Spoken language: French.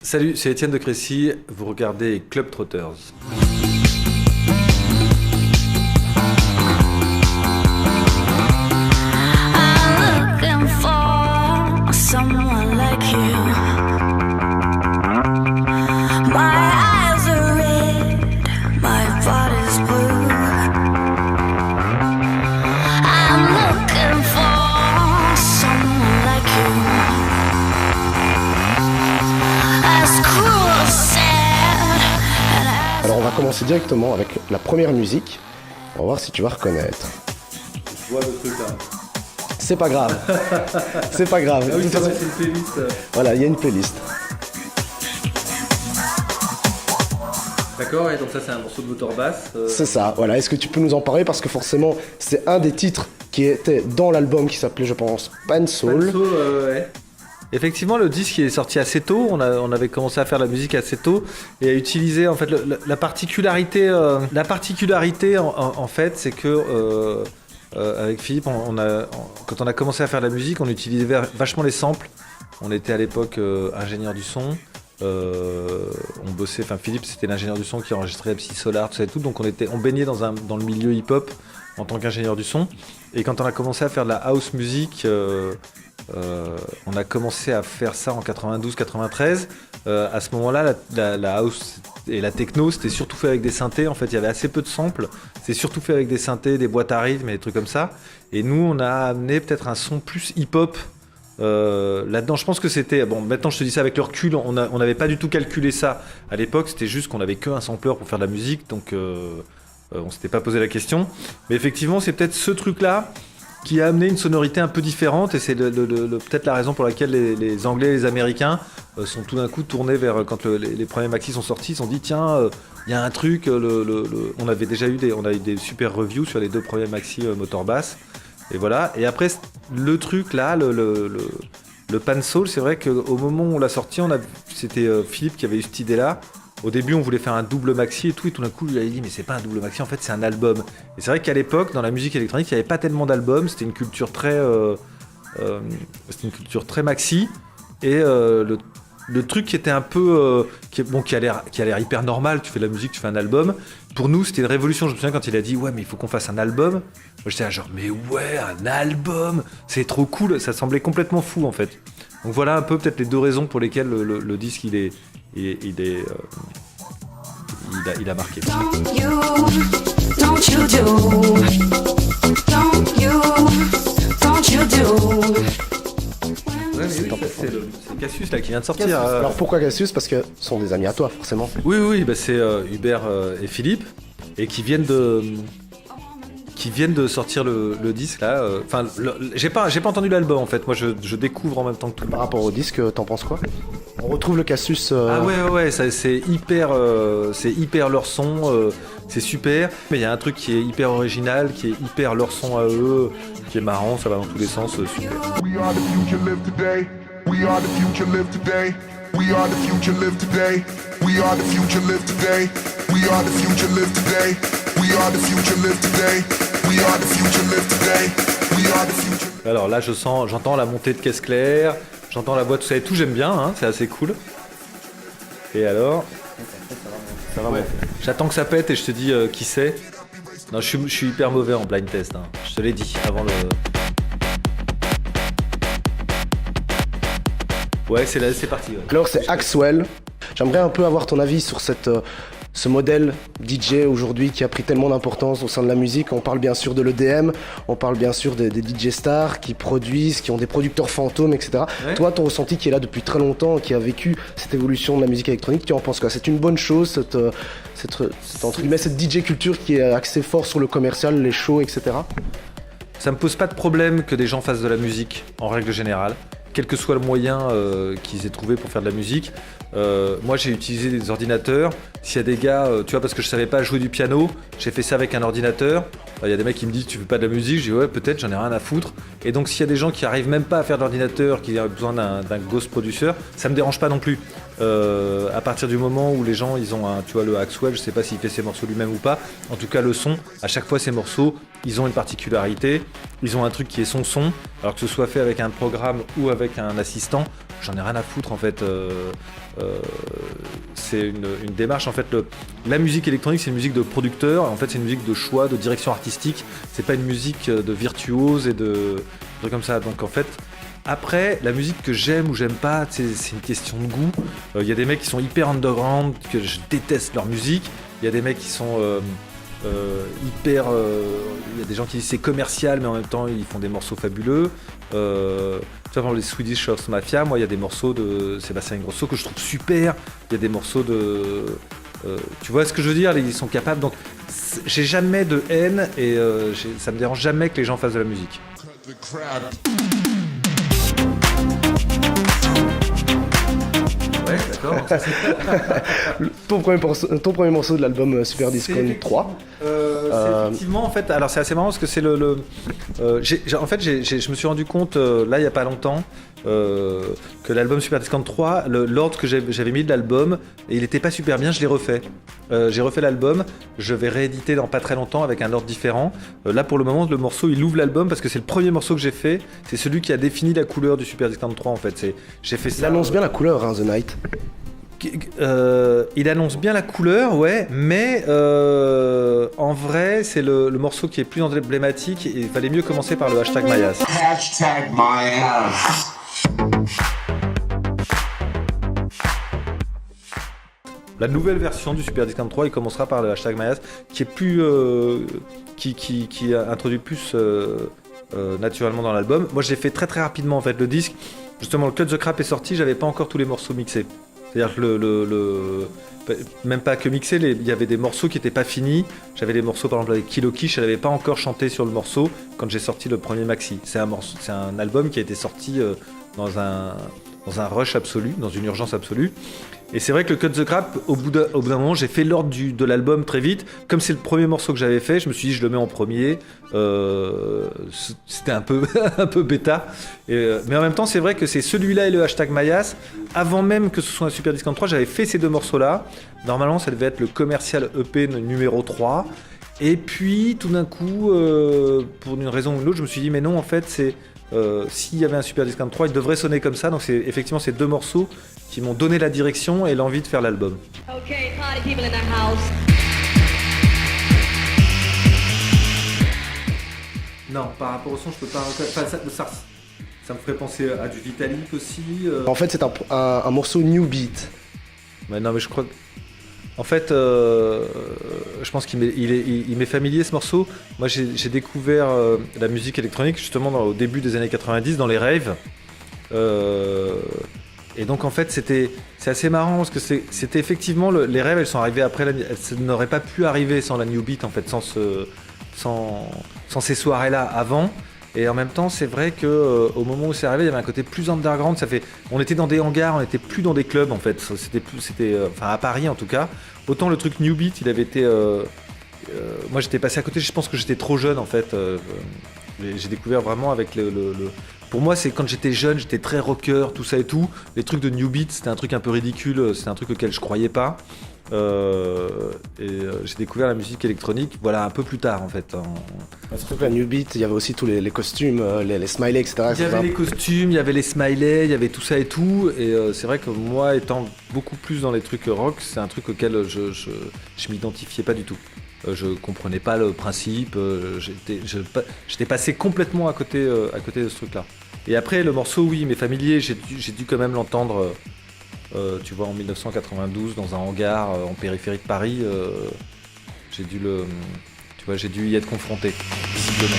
Salut, c'est Étienne de Crécy, vous regardez Club Trotters. Alors on va commencer directement avec la première musique. On va voir si tu vas reconnaître. Je vois le truc là. C'est pas grave. C'est pas grave. Ah oui, c'est vrai, c'est une playlist. Voilà, il y a une playlist. D'accord, et donc ça c'est un morceau de motor basse. C'est ça, voilà. Est-ce que tu peux nous en parler? Parce que forcément, c'est un des titres qui était dans l'album qui s'appelait, je pense, Pan Soul. Ouais. Effectivement, le disque est sorti assez tôt. On avait commencé à faire la musique assez tôt et à utiliser en fait la particularité. En fait, c'est que avec Philippe, quand on a commencé à faire la musique, on utilisait vachement les samples. On était à l'époque ingénieur du son. On bossait. Enfin, Philippe, c'était l'ingénieur du son qui enregistrait Psy Solar, tout ça et tout. Donc on baignait dans le milieu hip-hop en tant qu'ingénieur du son. Et quand on a commencé à faire de la house music. On a commencé à faire ça en 92-93. À ce moment-là, la house et la techno, c'était surtout fait avec des synthés. En fait, il y avait assez peu de samples. C'était surtout fait avec des synthés, des boîtes à rythme et des trucs comme ça. Et nous, on a amené peut-être un son plus hip-hop là-dedans. Je pense que c'était... Bon, maintenant, je te dis ça avec le recul. On n'avait pas du tout calculé ça à l'époque. C'était juste qu'on avait qu'un sampleur pour faire de la musique. Donc, on s'était pas posé la question. Mais effectivement, c'est peut-être ce truc-là qui a amené une sonorité un peu différente, et c'est peut-être la raison pour laquelle les Anglais et les Américains sont tout d'un coup tournés vers, quand les premiers maxi sont sortis, ils se sont dit tiens, il y a un truc, on avait déjà eu des super reviews sur les deux premiers maxi motor bass, et voilà, et après le truc là, le Pan Soul, c'est vrai qu'au moment où on l'a sorti, c'était Philippe qui avait eu cette idée là. Au début, on voulait faire un double maxi et tout d'un coup, il a dit mais c'est pas un double maxi, en fait c'est un album. Et c'est vrai qu'à l'époque, dans la musique électronique, il n'y avait pas tellement d'albums, c'était une culture très maxi. Et le truc qui était un peu, qui a l'air hyper normal, tu fais de la musique, tu fais un album. Pour nous, c'était une révolution. Je me souviens quand il a dit ouais mais il faut qu'on fasse un album. Moi j'étais là genre mais ouais un album, c'est trop cool. Ça semblait complètement fou en fait. Donc voilà un peu peut-être les deux raisons pour lesquelles le disque il a marqué. Ouais, c'est Cassius là qui vient de sortir. Alors pourquoi Cassius? Parce que ce sont des amis à toi, forcément. Oui, bah c'est Hubert et Philippe, et qui viennent de sortir le disque là. Enfin, j'ai pas entendu l'album en fait. Moi, je découvre en même temps que tout. Par rapport au disque, t'en penses quoi? On retrouve le Cassius. Ah ouais, c'est hyper leur son. C'est super. Mais il y a un truc qui est hyper original, qui est hyper leur son à eux, qui est marrant. Ça va dans tous les sens. Super. We are the future, live today. We are the future, live today. We are the future, live today. We are the future, live today. We are the future, live today. We are the future, live today. We are the future, live today. We are the future. Alors là, j'entends la montée de caisse claire, j'entends la voix, tout ça et tout, j'aime bien, hein, c'est assez cool. Et alors, Ça va ouais. J'attends que ça pète et je te dis qui c'est. Non, je suis hyper mauvais en blind test, hein. Je te l'ai dit avant le... Ouais, c'est parti. Ouais. Alors c'est Axwell. J'aimerais un peu avoir ton avis sur ce modèle DJ aujourd'hui qui a pris tellement d'importance au sein de la musique. On parle bien sûr de l'EDM, on parle bien sûr des DJ stars qui produisent, qui ont des producteurs fantômes, etc. Ouais. Toi, ton ressenti qui est là depuis très longtemps, qui a vécu cette évolution de la musique électronique, tu en penses quoi? C'est une bonne chose, cette DJ culture qui est axée fort sur le commercial, les shows, etc. Ça me pose pas de problème que des gens fassent de la musique, en règle générale. Quel que soit le moyen qu'ils aient trouvé pour faire de la musique. Moi, j'ai utilisé des ordinateurs. S'il y a des gars, tu vois, parce que je savais pas jouer du piano, j'ai fait ça avec un ordinateur. Il y a des mecs qui me disent tu fais pas de la musique, je dis ouais peut-être, j'en ai rien à foutre. Et donc s'il y a des gens qui arrivent même pas à faire de l'ordinateur, qui ont besoin d'un ghost producer, ça me dérange pas non plus. À partir du moment où les gens ils ont tu vois le Axwell, je sais pas s'il fait ses morceaux lui-même ou pas. En tout cas le son, à chaque fois ces morceaux, ils ont une particularité, ils ont un truc qui est son. Alors que ce soit fait avec un programme ou avec un assistant, j'en ai rien à foutre en fait. C'est une démarche en fait. La musique électronique, c'est une musique de producteur. En fait, c'est une musique de choix, de direction artistique. C'est pas une musique de virtuose et de trucs comme ça. Donc en fait, après, la musique que j'aime ou j'aime pas, c'est une question de goût. Il y a des mecs qui sont hyper underground, que je déteste leur musique. Il y a des mecs qui sont hyper. Il y a des gens qui disent c'est commercial, mais en même temps ils font des morceaux fabuleux. Tu vois, les Swedish House Mafia, moi il y a des morceaux de Sébastien Ingrosso que je trouve super. Il y a des morceaux de. Tu vois ce que je veux dire, ils sont capables. Donc j'ai jamais de haine et ça me dérange jamais que les gens fassent de la musique. Ouais, d'accord. Ton premier morceau de l'album Super Discount 3. C'est effectivement, en fait, alors c'est assez marrant parce que c'est je me suis rendu compte là il y a pas longtemps que l'album Super Discount 3, l'ordre que j'avais mis de l'album, et il était pas super bien, je l'ai refait. J'ai refait l'album, je vais rééditer dans pas très longtemps avec un ordre différent. Là pour le moment, le morceau il ouvre l'album parce que c'est le premier morceau que j'ai fait, c'est celui qui a défini la couleur du Super Discount 3 en fait. J'ai fait ça. Il annonce bien la couleur, hein, The Night. Il annonce bien la couleur, ouais, mais en vrai, c'est le morceau qui est plus emblématique et il fallait mieux commencer par le hashtag #MyAss. Hashtag #MyAss. La nouvelle version du Super Discount 3, il commencera par le hashtag #MyAss, qui est plus, qui introduit plus naturellement dans l'album. Moi, je l'ai fait très très rapidement en fait. Le disque, justement, le Cut the Crap est sorti, j'avais pas encore tous les morceaux mixés. C'est-à-dire que même pas que mixé, il y avait des morceaux qui n'étaient pas finis. J'avais des morceaux par exemple avec Kilo Kish, je n'avais pas encore chanté sur le morceau quand j'ai sorti le premier maxi. C'est un album qui a été sorti dans un rush absolu, dans une urgence absolue. Et c'est vrai que le Cut the Crap, au bout d'un moment, j'ai fait l'ordre de l'album très vite. Comme c'est le premier morceau que j'avais fait, je me suis dit je le mets en premier. C'était un peu bêta. Mais en même temps, c'est vrai que c'est celui-là et le hashtag #MyAss. Avant même que ce soit un Super Discount 3, j'avais fait ces deux morceaux-là. Normalement, ça devait être le commercial EP numéro 3. Et puis, tout d'un coup, pour une raison ou une autre, je me suis dit mais non, en fait, s'il y avait un Super Discount 3, il devrait sonner comme ça. Donc c'est effectivement ces deux morceaux qui m'ont donné la direction et l'envie de faire l'album. Okay, party people in the house. Non, par rapport au son, je peux pas reconnaître. Enfin, ça me ferait penser à du Vitalik aussi. En fait, c'est un morceau New Beat. Mais non, mais je crois que... En fait, je pense qu'il m'est familier ce morceau. Moi, j'ai découvert la musique électronique justement au début des années 90 dans les raves. Et donc en fait, c'est assez marrant parce que c'était effectivement les raves. Elles sont arrivées après. Elles n'auraient pas pu arriver sans la New Beat en fait, sans ces soirées-là avant. Et en même temps, c'est vrai que au moment où c'est arrivé, il y avait un côté plus underground. On était dans des hangars, on n'était plus dans des clubs en fait. C'était enfin à Paris en tout cas. Autant le truc New Beat, il avait été. Moi, j'étais passé à côté. Je pense que j'étais trop jeune en fait. J'ai découvert vraiment avec Pour moi, c'est quand j'étais jeune, j'étais très rocker, tout ça et tout. Les trucs de New Beat, c'était un truc un peu ridicule. C'était un truc auquel je croyais pas. J'ai découvert la musique électronique un peu plus tard en fait. Surtout que la New Beat, il y avait aussi tous les costumes, les smileys, etc. Il y avait les costumes, il y avait les smileys, il y avait tout ça et tout. Et c'est vrai que moi, étant beaucoup plus dans les trucs rock, c'est un truc auquel je m'identifiais pas du tout. Je comprenais pas le principe. J'étais passé complètement à côté de ce truc-là. Et après, le morceau, oui, mais familier, j'ai dû quand même l'entendre. Tu vois, en 1992, dans un hangar en périphérie de Paris, j'ai dû y être confronté, visiblement.